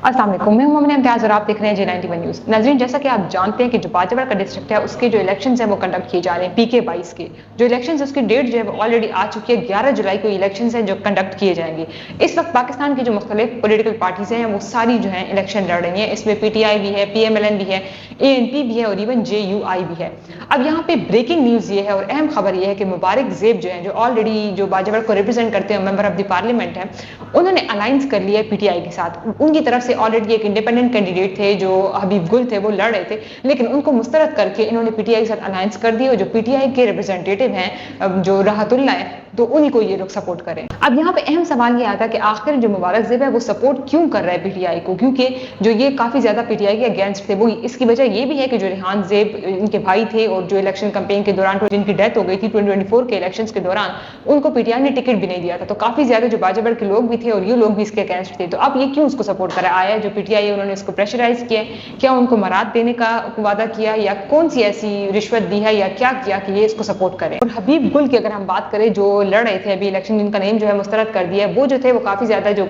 अस्सलाम वालेकुम, मैं हूं मोमिन इम्तियाज और आप देख रहे हैं J91 न्यूज़। नाज़रीन, जैसा कि आप जानते हैं कि जो बाजवड़ का डिस्ट्रिक्ट है उसके जो इलेक्शंस हैं वो कंडक्ट किए जा रहे हैं PK 22 के। जो इलेक्शंस उसकी डेट जो है वो ऑलरेडी आ चुकी है, 11 जुलाई को इलेक्शंस हैं जो कंडक्ट किए जाएंगे। इस वक्त पाकिस्तान की जो मुख्तलिफ पोलिटिकल पार्टीज हैं वो सारी जो है इलेक्शन लड़ रही हैं। इसमें PTI भी है, PMLN भी है, ANP भी है और इवन JUI भी है। अब यहाँ पे ब्रेकिंग न्यूज़ ये है और अहम खबर ये है कि मुबारक ज़ेब जो है, जो ऑलरेडी जो बाजवड़ को रिप्रेजेंट करते हैं, मेंबर ऑफ द पार्लियामेंट है, उन्होंने अलायंस कर लिया है PTI के साथ। उनकी तरफ से ऑलरेडी एक इंडिपेंडेंट कैंडिडेट थे जो हबीब गुल थे, वो लड़ रहे थे, लेकिन उनको मुस्तरद करके इन्होंने PTI के साथ अलायंस कर दी और जो PTI के रिप्रेजेंटेटिव हैं जो राहतुल्लाह है, तो उन्हीं को ये लोग सपोर्ट करें। अब यहाँ पे अहम सवाल ये आता है कि आखिर जो मुबारक ज़ेब है वो सपोर्ट क्यों कर रहा है PTI को, क्योंकि जो ये काफ़ी ज़्यादा PTI के अगेंस्ट थे। वो इसकी वजह ये भी है कि जो रेहान ज़ेब इनके भाई थे और जो इलेक्शन कैंपेन के दौरान जिनकी डेथ हो गई थी 2024 के इलेक्शंस के दौरान, उनको PTI ने टिकट भी नहीं दिया था। तो काफ़ी ज़्यादा जो बाजवड़ के लोग भी थे और ये लोग भी इसके अगेंस्ट थे। तो अब ये क्यों उसको सपोर्ट करा आया जो PTI है, उन्होंने इसको प्रेशराइज किया, क्या उनको मराद देने का वादा किया या कौन सी ऐसी रिश्वत दी है या क्या किया कि ये इसको सपोर्ट करे। और हबीब गुल की अगर हम बात करें जो लड़ रहे थे अभी इलेक्शन, जिनका नेम जो है मुस्तरद कर दिया है, वो जो थे वो काफ़ी ज़्यादा जो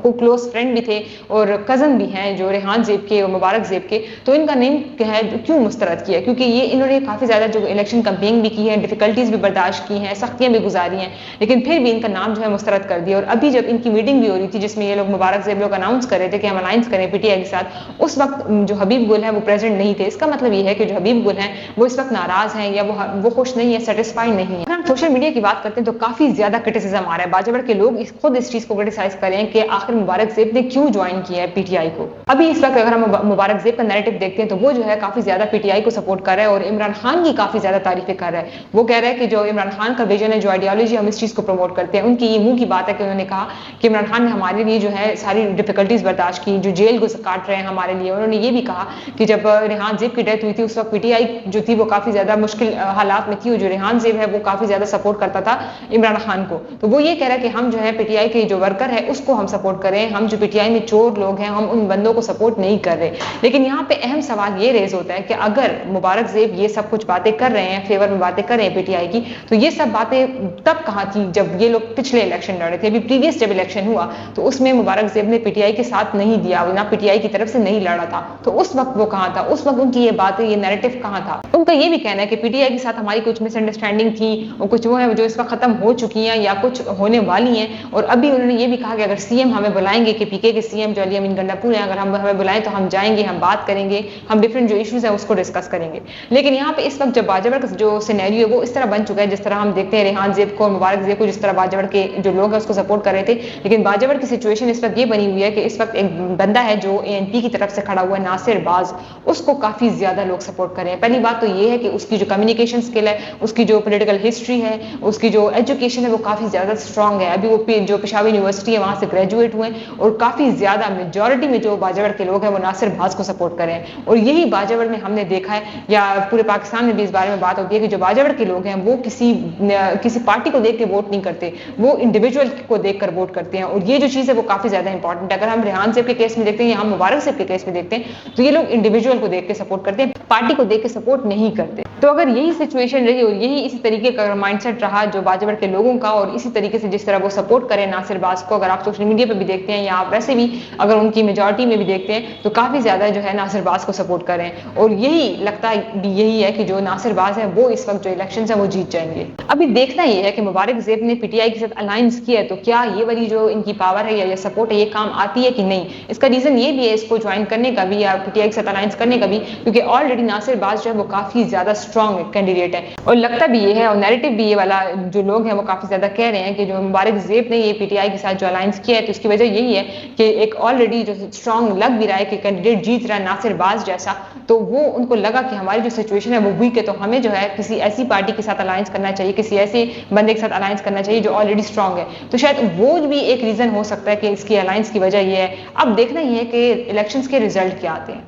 क्लोज फ्रेंड भी थे और कज़न भी हैं जो रेहान ज़ेब के और मुबारक ज़ेब के। तो इनका नेम क्या है, क्यों मुस्तरद किया, क्योंकि ये इन्होंने काफ़ी ज़्यादा जो इलेक्शन कैंपेन भी की है, डिफिकल्टीज भी बर्दाश्त की हैं, सख्तियाँ भी गुजारी हैं, लेकिन फिर भी इनका नाम जो है मुस्तरद कर दिया। और अभी जब इनकी मीटिंग भी हो रही थी जिसमें ये लोग मुबारक ज़ेब लोग अनाउंस कर रहे थे कि हम अलायंस करें PTI के साथ, उस वक्त जो हबीब गुल है वो प्रेजेंट नहीं थे। इसका मतलब ये है कि जो हबीब गुल हैं वो इस वक्त नाराज हैं या वो खुश नहीं है, सेटिस्फाइड नहीं है। अगर हम सोशल मीडिया की बात करते हैं तो काफ़ी ज़्यादा क्रिटिसिज्म आ रहा है, बाजवड़ के लोग खुद इस चीज़ को क्रिटिसाइज करें कि आखिर मुबारक ज़ेब ने क्यों ज्वाइन किया है PTI को। अभी इस वक्त अगर हम मुबारक ज़ेब का नैरेटिव देखते हैं तो वो जो है काफ़ी ज़्यादा PTI को सपोर्ट कर रहा है और इमरान खान की काफ़ी ज़्यादा तारीफें कर रहा है। वो कह रहा है कि जो इमरान खान का विजन है, जो आइडियोलॉजी, हम इस चीज़ को प्रमोट करते हैं। उनकी ये मुंह की बात है कि उन्होंने कहा कि इमरान खान ने हमारे लिए जो है सारी डिफिकल्टीज बर्दाश्त की, जो जेल काट रहे हैं हमारे लिए। उन्होंने ये भी कहा कि जब रेहान ज़ेब की डेथ हुई थी उस वक्त PTI जो थी वो काफ़ी ज़्यादा मुश्किल हालात में थी और जो रेहान ज़ेब है वो काफ़ी ज़्यादा सपोर्ट करता था इमरान खान को। तो वो ये कह रहा है कि हम जो है PTI के जो वर्कर है उसको हम सपोर्ट करें, हम जो PTI में चोर लोग हैं हम उन बंदों को सपोर्ट नहीं कर रहे। लेकिन यहाँ पे अहम सवाल ये रेज होता है कि अगर मुबारक ज़ेब ये सब कुछ बातें कर रहे हैं, फेवर में बातें कर रहे हैं PTI की, तो ये सब बातें तब कहाँ थी जब ये लोग पिछले इलेक्शन लड़े थे। अभी प्रीवियस जब इलेक्शन हुआ तो उसमें मुबारक ज़ेब ने PTI के साथ नहीं दिया, ना PTI की तरफ से नहीं लड़ा था। तो उस वक्त वो कहाँ था, उस वक्त उनकी ये बातें, ये नैरेटिव कहाँ था। उनका ये भी कहना है कि PTI के साथ हमारी कुछ मिसअंडरस्टैंडिंग थी और कुछ वो है जो इस वक्त खत्म हो चुकी हैं या कुछ होने वाली हैं। और अभी उन्होंने ये भी कहा कि अगर CM हमें बुलाएंगे, कि PK के CM जो अली अमीन गंडापुर हैं, अगर हम हमें बुलाएं तो हम जाएंगे, हम बात करेंगे, हम डिफरेंट जो इशूज है उसको डिस्कस करेंगे। लेकिन यहाँ पे इस वक्त जब बाजवड़ का जो सिनेरियो है वो इस तरह बन चुका है जिस तरह हम देखते हैं रेहान ज़ेब को और मुबारक ज़ेब को जिस तरह बाजवड़ के जो लोग हैं उसको सपोर्ट कर रहे थे। लेकिन बाजवड़ की सिचुएशन इस वक्त ये बनी हुई है कि इस वक्त एक बंदा है जो ANP की तरफ से खड़ा हुआ है, नासिर बाज, उसको काफ़ी ज़्यादा लोग सपोर्ट कर रहे हैं। पहली बात तो ये है कि उसकी जो कम्युनिकेशन स्किल है, उसकी जो पॉलिटिकल हिस्ट्री है, उसकी जो एजुकेशन है वो काफ़ी ज़्यादा स्ट्रॉन्ग है। अभी वो जो पेशावर यूनिवर्सिटी है वहाँ से ग्रेजुएट हुए और काफ़ी ज़्यादा मेजॉरिटी में जो बाजवड़ के लोग हैं वो नासिर बाज को सपोर्ट कर रहे हैं। और यही बाजवड़ में हमने देखा है या पूरे पाकिस्तान में भी इस बारे में बात होती है कि जो बाजवड़ के लोग हैं वो किसी पार्टी को देख के वोट नहीं करते, वो इंडिविजुअल को देख कर वोट करते हैं। और ये जो चीज़ है वो काफ़ी ज़्यादा इंपॉर्टेंट है। अगर हम रेहान ज़ेब के केस में देखते हैं या हम मुबारक ज़ेब के केस में देखते हैं तो ये लोग इंडिविजुअल को देख के सपोर्ट करते हैं, पार्टी को देख के सपोर्ट नहीं करते। तो अगर यही सिचुएशन रही और यही इसी तरीके का माइंडसेट रहा जो बाजवड़ के लोगों का और इसी तरीके से जिस तरह वो सपोर्ट करें नासिर बाज को, अगर आप सोशल मीडिया पे भी देखते हैं या आप वैसे भी अगर उनकी मेजॉरिटी में भी देखते हैं तो काफ़ी ज़्यादा जो है नासिर बाज को सपोर्ट करें। और यही लगता भी यही है कि जो नासिर बाज है वो इस वक्त जो इलेक्शन है वो जीत जाएंगे। अभी देखना ये है कि मुबारक ज़ेब ने PTI के साथ अलायंस किया है तो क्या ये वाली जो इनकी पावर है या सपोर्ट है ये काम आती है कि नहीं। इसका रीज़न ये भी है इसको ज्वाइन करने का भी या PTI के साथ अलायंस करने का भी, क्योंकि ऑलरेडी नासिर बाज जो है वो काफ़ी ज़्यादा स्ट्रॉन्ग कैंडिडेट है और लगता भी ये है और नैरेटिव भी ये वाला जो लोग हैं वो काफ़ी ज़्यादा कह रहे हैं कि जो मुबारक ज़ेब ने ये PTI के साथ जो अलायंस किया है तो इसकी वजह यही है कि एक ऑलरेडी जो स्ट्रॉन्ग लग भी रहा है कि कैंडिडेट जीत रहा है नासिर बाज जैसा, तो वो उनको लगा कि हमारी जो सिचुएशन है वो वीक है, तो हमें जो है किसी ऐसी पार्टी के साथ अलायंस करना चाहिए, किसी ऐसे बंदे के साथ अलायंस करना चाहिए जो ऑलरेडी स्ट्रॉन्ग है। तो शायद वो भी एक रीज़न हो सकता है कि इसकी अलायंस की वजह ये है। अब देखना ये है कि इलेक्शंस के रिजल्ट क्या आते हैं।